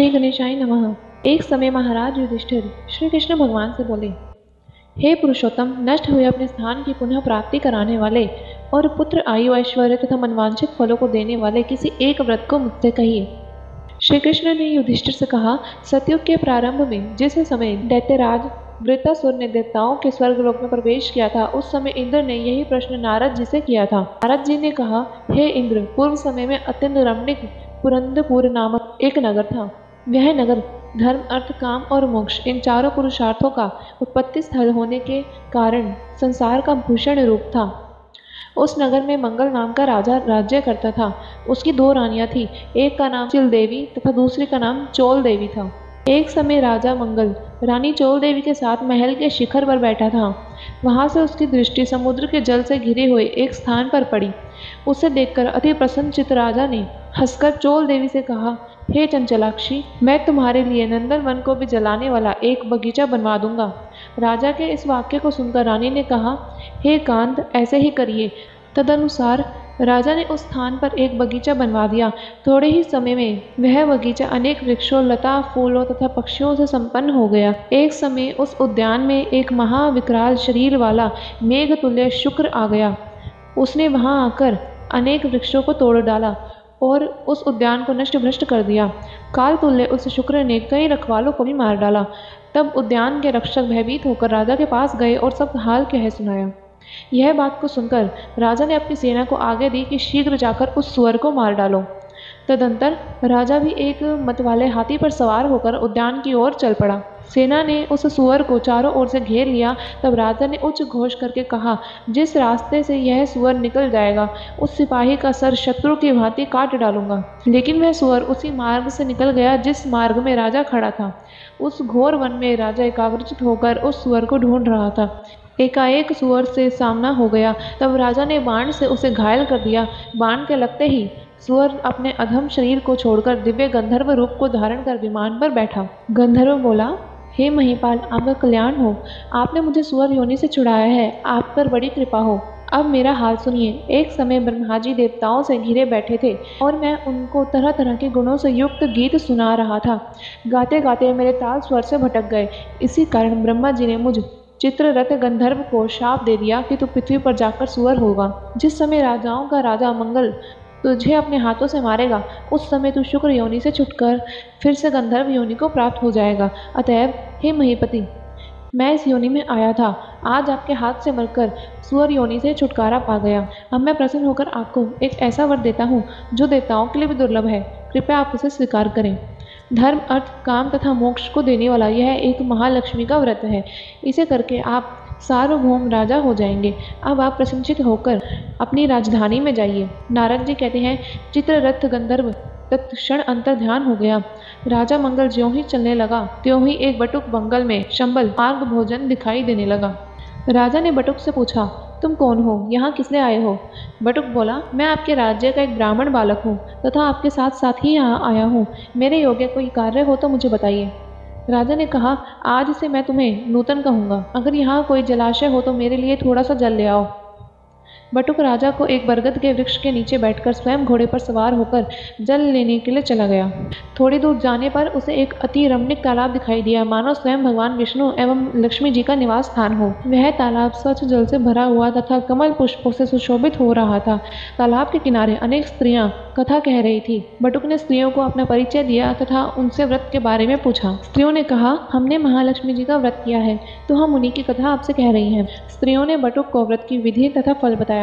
श्री गणेशाय नमः। एक समय महाराज युधिष्ठिर श्री कृष्ण भगवान से बोले, हे पुरुषोत्तम, नष्ट हुए अपने स्थान की पुनः प्राप्ति कराने वाले और पुत्र, आयु, ऐश्वर्य तथा मनवांछित फलों को देने वाले किसी एक व्रत को मुझसे कहिए। श्री कृष्ण ने युधिष्ठिर से कहा, सतयुग के प्रारंभ में जिस समय दैत्यराज वृत्तासुर ने देवताओं के स्वर्गलोक में प्रवेश किया था, उस समय इंद्र ने यही प्रश्न नारद जी से किया था। नारद जी ने कहा, हे इंद्र, पूर्व समय में अत्यंत रमणीक पुरंदरपुर नामक एक नगर था। वह नगर धर्म, अर्थ, काम और मोक्ष इन चारों पुरुषार्थों का उत्पत्ति स्थल होने के कारण संसार का भूषण रूप था। उस नगर में मंगल नाम का राजा राज्य करता था। उसकी 2 रानियां थीं, एक का नाम चिल देवी तथा दूसरी का नाम चोल देवी था। एक समय राजा मंगल रानी चोल देवी के साथ महल के शिखर पर बैठा था। वहां से उसकी दृष्टि समुद्र के जल से घिरे हुए एक स्थान पर पड़ी। उसे देखकर अति प्रसन्नचित्त राजा ने हंसकर चोल देवी से कहा, हे चंचलाक्षी, मैं तुम्हारे लिए नंदन वन को भी जलाने वाला एक बगीचा बनवा दूंगा। राजा के इस वाक्य को सुनकर रानी ने कहा, हे कांत, ऐसे ही करिए। तदनुसार राजा ने उस स्थान पर एक बगीचा बनवा दिया। थोड़े ही समय में वह बगीचा अनेक वृक्षों, लता, फूलों तथा पक्षियों से संपन्न हो गया। एक समय उस उद्यान में एक महाविकराल शरीर वाला मेघतुल्य शुक्र आ गया। उसने वहां आकर अनेक वृक्षों को तोड़ डाला और उस उद्यान को नष्ट भ्रष्ट कर दिया। कालतुल्य उस शुक्र ने कई रखवालों को भी मार डाला। तब उद्यान के रक्षक भयभीत होकर राजा के पास गए और सब हाल कह सुनाया। यह बात को सुनकर राजा ने अपनी सेना को आगे दी कि शीघ्र जाकर उस सुअर को मार डालो। तदंतर राजा भी एक मतवाले हाथी पर सवार होकर उद्यान की ओर चल पड़ा। सेना ने उस सुअर को चारों ओर से घेर लिया। तब राजा ने उच्च घोष करके कहा, जिस रास्ते से यह सुअर निकल जाएगा, उस सिपाही का सर शत्रु की भांति काट डालूंगा। लेकिन वह सुअर उसी मार्ग से निकल गया जिस मार्ग में राजा खड़ा था। उस घोर वन में राजा एकाग्रचित होकर उस सुअर को ढूंढ रहा था। एकाएक सुअर से सामना हो गया। तब राजा ने बाण से उसे घायल कर दिया। बाण के लगते ही सुअर अपने अधम शरीर को छोड़कर दिव्य गंधर्व रूप को धारण कर विमान पर बैठा। गंधर्व बोला, हे महिपाल, आपका कल्याण हो। आपने मुझे सुअर योनि से छुड़ाया है, आप पर बड़ी कृपा हो। अब मेरा हाल सुनिए। एक समय ब्रह्मा जी देवताओं से घिरे बैठे थे और मैं उनको तरह तरह के गुणों से युक्त गीत सुना रहा था। गाते गाते मेरे ताल स्वर से भटक गए। इसी कारण ब्रह्मा जी ने मुझ चित्ररथ गंधर्व को शाप दे दिया कि तू पृथ्वी पर जाकर सुअर होगा। जिस समय राजाओं का राजा मंगल तुझे अपने हाथों से मारेगा, उस समय तू शुक्र योनि से छुटकर फिर से गंधर्व योनि को प्राप्त हो जाएगा। अतएव हे महीपति, मैं इस योनि में आया था। आज आपके हाथ से मरकर सुअर योनि से छुटकारा पा गया। अब मैं प्रसन्न होकर आपको एक ऐसा वर देता हूँ जो देवताओं के लिए भी दुर्लभ है। कृपया आप उसे स्वीकार करें। धर्म, अर्थ, काम तथा मोक्ष को देने वाला यह एक महालक्ष्मी का व्रत है। इसे करके आप सार्वभौम राजा हो जाएंगे। अब आप प्रसन्नचित होकर अपनी राजधानी में जाइए। नारद जी कहते हैं, चित्ररथ गंधर्व तत्क्षण अंतर ध्यान हो गया। राजा मंगल ज्यों ही चलने लगा, त्यों ही एक बटुक बंगल में शंबल मार्ग भोजन दिखाई देने लगा। राजा ने बटुक से पूछा, तुम कौन हो? यहाँ किस लिए आए हो? बटुक बोला, मैं आपके राज्य का एक ब्राह्मण बालक हूँ तथा आपके साथ साथ ही यहाँ आया हूँ। मेरे योग्य कोई कार्य हो तो मुझे बताइए। राजा ने कहा, आज से मैं तुम्हें नूतन कहूँगा। अगर यहाँ कोई जलाशय हो तो मेरे लिए थोड़ा सा जल ले आओ। बटुक राजा को एक बरगद के वृक्ष के नीचे बैठकर स्वयं घोड़े पर सवार होकर जल लेने के लिए चला गया। थोड़ी दूर जाने पर उसे एक अति रमणीक तालाब दिखाई दिया, मानो स्वयं भगवान विष्णु एवं लक्ष्मी जी का निवास स्थान हो। वह तालाब स्वच्छ जल से भरा हुआ तथा कमल पुष्पों से सुशोभित हो रहा था। तालाब के किनारे अनेक स्त्रियां कथा कह रही थी। बटुक ने स्त्रियों को अपना परिचय दिया तथा उनसे व्रत के बारे में पूछा। स्त्रियों ने कहा, हमने महालक्ष्मी जी का व्रत किया है, तो हम उन्हीं की कथा आपसे कह रही हैं। स्त्रियों ने बटुक को व्रत की विधि तथा फल बताया।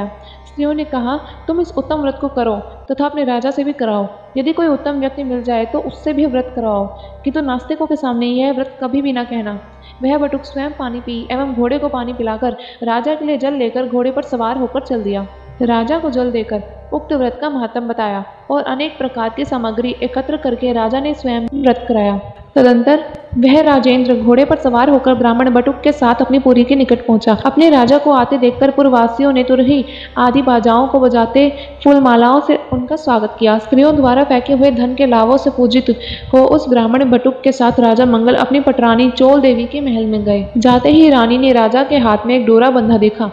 स्त्रियों ने कहा, तुम इस उत्तम व्रत को करो तथा अपने राजा से भी कराओ। यदि कोई उत्तम व्यक्ति मिल जाए तो उससे भी व्रत कराओ, किंतु नास्तिकों के सामने यह व्रत कभी भी न कहना। वह बटुक स्वयं पानी पी एवं घोड़े को पानी पिलाकर राजा के लिए जल लेकर घोड़े पर सवार होकर चल दिया। राजा को जल देकर उक्त व्रत का महत्व बताया और अनेक प्रकार की सामग्री एकत्र करके राजा ने स्वयं व्रत कराया। तदंतर वह राजेंद्र घोड़े पर सवार होकर ब्राह्मण बटुक के साथ अपनी पुरी के निकट पहुंचा। अपने राजा को आते देखकर पुरवासियों ने तुरही आदि बाजाओं को बजाते फूल मालाओं से उनका स्वागत किया। स्त्रियों द्वारा फेंके हुए धन के लाभों से पूजित हो उस ब्राह्मण बटुक के साथ राजा मंगल अपनी पटरानी चोल देवी के महल में गए। जाते ही रानी ने राजा के हाथ में एक डोरा बंधा देखा।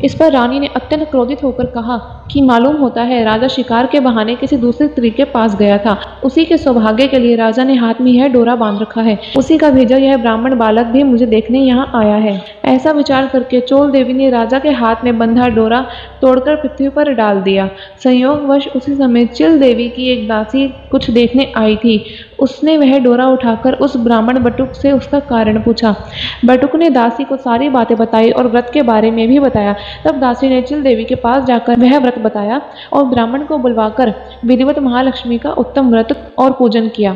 इस पर रानी ने अत्यंत क्रोधित होकर कहा कि मालूम होता है राजा शिकार के बहाने किसी दूसरे स्त्री के पास गया था। उसी के सौभाग्य के लिए राजा ने हाथ में यह डोरा बांध रखा है। उसी का भेजा यह ब्राह्मण बालक भी मुझे देखने यहाँ आया है। ऐसा विचार करके चोल देवी ने राजा के हाथ में बंधा डोरा तोड़कर पृथ्वी पर डाल दिया। संयोगवश उसी समय चिल देवी की एक दासी कुछ देखने आई थी। उसने वह डोरा उठाकर उस ब्राह्मण बटुक से उसका कारण पूछा। बटुक ने दासी को सारी बातें बताई और व्रत के बारे में भी बताया। तब दासी ने चिल देवी के पास जाकर वह व्रत बताया और ब्राह्मण को बुलवाकर विधिवत महालक्ष्मी का उत्तम व्रत और पूजन किया।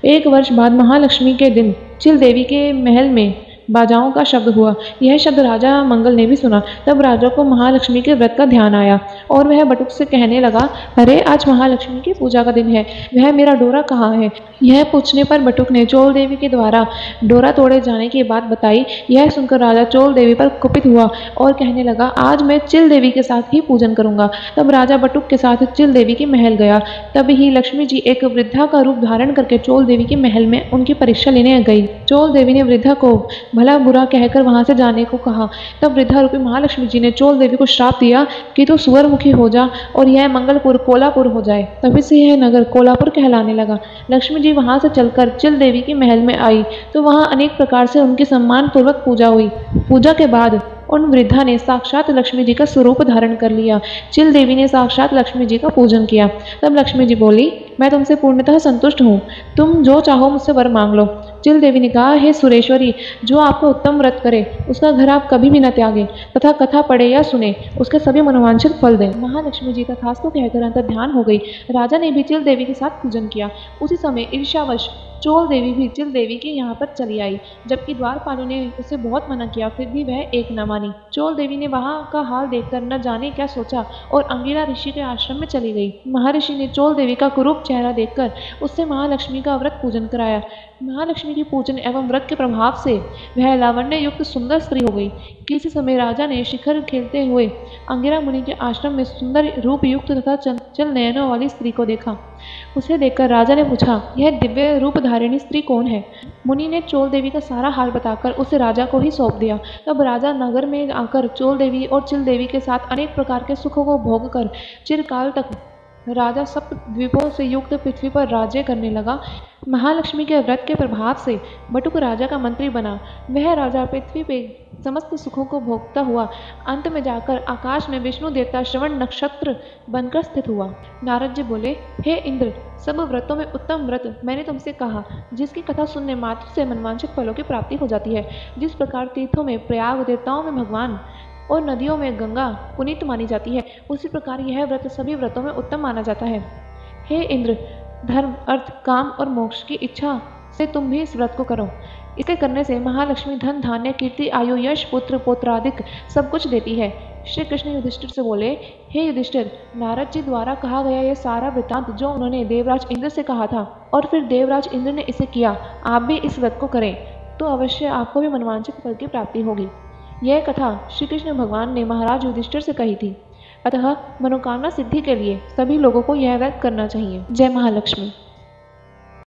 1 वर्ष बाद महालक्ष्मी के दिन चिल देवी के महल में बाजाओं का शब्द हुआ। यह शब्द राजा मंगल ने भी सुना। तब राजा को महालक्ष्मी के व्रत का ध्यान आया और वह बटुक से कहने लगा, अरे आज महालक्ष्मी की पूजा का दिन है, वह मेरा डोरा कहाँ है? यह पूछने पर बटुक ने चोल देवी के द्वारा डोरा तोड़े जाने की बात बताई। यह सुनकर राजा चोल देवी पर कुपित हुआ और कहने लगा, आज मैं चिल देवी के साथ ही पूजन करूंगा। तब राजा बटुक के साथ चिल देवी के महल गया। तब ही लक्ष्मी जी एक वृद्धा का रूप धारण करके चोल देवी के महल में उनकी परीक्षा लेने गई। चोल देवी ने वृद्धा को भला बुरा कहकर वहां से जाने को कहा। तब वृद्धा रूपी महालक्ष्मी जी ने चोल देवी को श्राप दिया कि तू सुअरमुखी हो जा और यह मंगलपुर कोलापुर हो जाए। तभी से यह नगर कोलापुर कहलाने लगा। लक्ष्मी जी वहां से चलकर चिल देवी के महल में आई तो वहां अनेक प्रकार से उनकी सम्मान पूर्वक पूजा हुई। पूजा के बाद उन वृद्धा ने साक्षात लक्ष्मी जी का स्वरूप धारण कर लिया। चिल देवी ने साक्षात लक्ष्मी जी का पूजन किया। तब लक्ष्मी जी बोली, मैं तुमसे पूर्णतः संतुष्ट हूँ, तुम जो चाहो मुझसे वर मांग लो। चिल देवी ने कहा, हे सुरेश्वरी, जो आपका उत्तम व्रत करे उसका घर आप कभी भी न त्यागे तथा कथा पढ़े या सुने उसके सभी मनोवांछित फल दें। महालक्ष्मी जी तथास्तु कहकर अंतर ध्यान हो गई। राजा ने भी चिल देवी के साथ पूजन किया। उसी समय ईर्ष्यावश चोल देवी भी चिल देवी के यहाँ पर चली आई। जबकि द्वारपालों ने उसे बहुत मना किया, फिर भी वह एक न मानी। चोल देवी ने वहाँ का हाल देखकर न जाने क्या सोचा और अंगिरा ऋषि के आश्रम में चली गई। महर्षि ने चोल देवी का कुरूप चेहरा देखकर उससे महालक्ष्मी का व्रत पूजन कराया। महालक्ष्मी की पूजन एवं व्रत के प्रभाव से वह लावण्य युक्त सुंदर स्त्री हो गई। किसी समय राजा ने शिखर खेलते हुए अंगिरा मुनि के आश्रम में सुंदर रूप युक्त तथा चंचल नयनों वाली स्त्री को देखा। उसे देखकर राजा ने पूछा, यह दिव्य रूप धारिणी स्त्री कौन है? मुनि ने चोल देवी का सारा हाल बताकर उसे राजा को ही सौंप दिया। तब राजा नगर में आकर चोल देवी और चिल देवी के साथ अनेक प्रकार के सुखों को भोग कर चिरकाल तक राजा सप्त द्वीपों से युक्त पृथ्वी पर राज्य करने लगा। महालक्ष्मी के व्रत के प्रभाव से बटुक राजा का मंत्री बना। वह राजा पृथ्वी पे समस्त सुखों को भोगता हुआ अंत में जाकर आकाश में विष्णु देवता श्रवण नक्षत्र बनकर स्थित हुआ। नारद जी बोले, हे इंद्र, सब व्रतों में उत्तम व्रत मैंने तुमसे कहा, जिसकी कथा सुनने मात्र से मनवांछित फलों की प्राप्ति हो जाती है। जिस प्रकार तीर्थों में प्रयाग, देवताओं में भगवान और नदियों में गंगा पुनीत मानी जाती है, उसी प्रकार यह व्रत सभी व्रतों में उत्तम माना जाता है। हे इंद्र, धर्म, अर्थ, काम और मोक्ष की इच्छा से तुम भी इस व्रत को करो। इसे करने से महालक्ष्मी धन, धान्य, कीर्ति, आयु, यश, पुत्र, पौत्रादिक सब कुछ देती है। श्री कृष्ण युधिष्ठिर से बोले, हे युधिष्ठिर, नारद जी द्वारा कहा गया यह सारा वृत्तांत जो उन्होंने देवराज इंद्र से कहा था और फिर देवराज इंद्र ने इसे किया, आप भी इस व्रत को करें तो अवश्य आपको भी मनवांछित फल की प्राप्ति होगी। यह कथा श्री कृष्ण भगवान ने महाराज युधिष्ठिर से कही थी। अतः मनोकामना सिद्धि के लिए सभी लोगों को यह व्रत करना चाहिए। जय महालक्ष्मी।